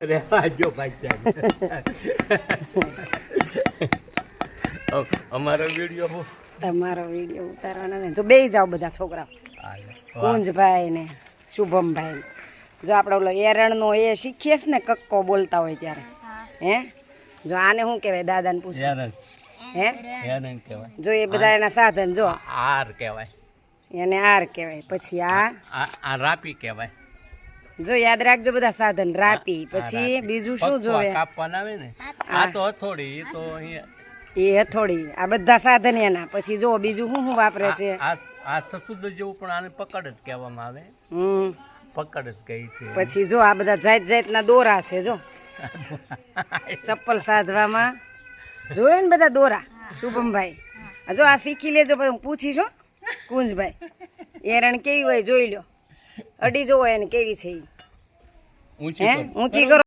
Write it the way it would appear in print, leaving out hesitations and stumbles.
રેવાજો ભાઈ અમારો વિડીયો તમારો વિડીયો ઉતારવાનો ને જો બેસી જાઓ બધા છોકરાઓ કુંજભાઈ ને શુભમભાઈ જો આપણે ઓલો એરણનો એ શીખીએ ને કક્કો બોલતા હોય ત્યારે હે જો આને શું કહેવાય દાદાને પૂછો હે જો એ બધા એના સાધન જો આર કહેવાય એને આર કહેવાય પછી આ રાપી કહેવાય જો યાદ રાખજો બધા સાધન રાપી પછી બીજું શું જોવે કાપવાના આવે ને આ તો હથોડી એ તો અહીંયા એ હથોડી આ બધા સાધન એના પછી જો બીજું શું શું વાપરે છે આ સસુદ જેવું પણ આને પકડ જ કહેવામાં આવે પકડ જ કહી છે પછી જો આ બધા જાત જાતના દોરા છે જો ચપ્પલ સાધવામાં જોયો ને બધા દોરા શુભમભાઈ જો આ શીખી લેજો પછી હું પૂછીશ હો કુંજભાઈ એરણ કેવી હોય જોઈ લો અડી જો હોય ને કેવી છે ઊંચી કરો